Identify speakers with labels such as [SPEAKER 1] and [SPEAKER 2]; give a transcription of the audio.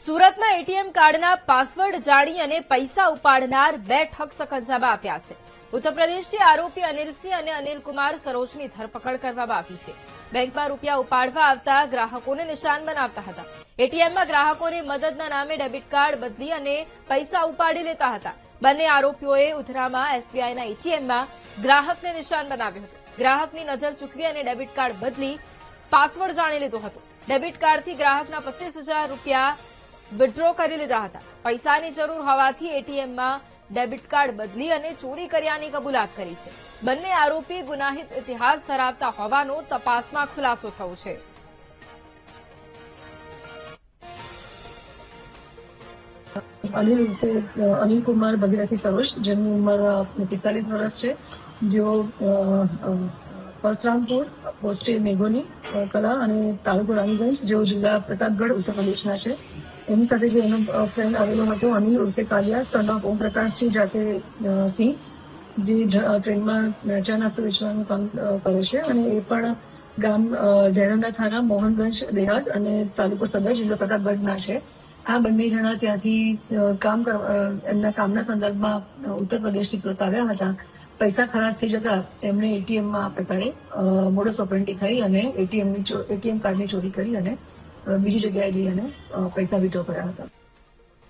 [SPEAKER 1] સુરતમાં એટીએમ કાર્ડના પાસવર્ડ જાણી અને પૈસા ઉપાડનાર બે ઠગ સકંજામાં આપ્યા છે. ઉત્તર પ્રદેશથી આરોપી અનિલસિંહ અને અનિલકુમાર સરોજની ધરપકડ કરવામાં આવી છે. બેંકમાં રૂપિયા ઉપાડવા આવતા ગ્રાહકોને નિશાન બનાવતા હતા. એટીએમમાં ગ્રાહકોને મદદના નામે ડેબિટ કાર્ડ બદલી અને પૈસા ઉપાડી લેતા હતા. બંને આરોપીઓએ ઉધનામાં એસબીઆઈના એટીએમમાં ગ્રાહકને નિશાન બનાવ્યું હતું. ગ્રાહકની નજર ચૂકવી અને ડેબિટ કાર્ડ બદલી પાસવર્ડ જાણી લીધો હતો. ડેબિટ કાર્ડથી ગ્રાહકના 25,000 રૂપિયા વિડ્રો કરી લીધા હતા. પૈસાની જરૂર હોવાથી એટીએમમાં ડેબિટ કાર્ડ બદલી અને ચોરી કર્યાની કબૂલાત કરી છે. બંને આરોપી ગુનાહિત ઇતિહાસ ધરાવતા હોવાનો તપાસમાં ખુલાસો થયો છે.
[SPEAKER 2] અનિલ ઉર્ફે અનિલ કુમાર ભગીરથી સરોજ, જેમની ઉંમર 45 વર્ષ છે, જેઓ પરસરામપુર, પોસ્ટ મેઘોની કલા અને તાલુકો રાણીગંજ, જેઓ જિલ્લા પ્રતાપગઢ ઉત્તર પ્રદેશના છે. એમની સાથે જે એનો ફ્રેન્ડ આવેલો હતો અનિલ ઉર્ફે કાલિયા, સન ઓફ ઓમપ્રકાશસિંહ જાતે સિંહ, જે ટ્રેનમાં ચા નાસ્તો વેચવાનું કામ કરે છે અને એ પણ ગામ ઢેરમના થાના, મોહનગંજ દેહાત અને તાલુકો સદર, જિલ્લા પ્રતાપગઢના છે. આ બંને જણા ત્યાંથી એમના કામના સંદર્ભમાં ઉત્તર પ્રદેશથી સુરત આવ્યા હતા. પૈસા ખલાસ થઈ જતા એમણે એટીએમમાં આ પ્રકારે મોડસ ઓપરેન્ડી થઈ અને એટીએમ કાર્ડની ચોરી કરી અને બીજી જગ્યાએ જઈ અને પૈસા વિડ્રો કર્યા હતા.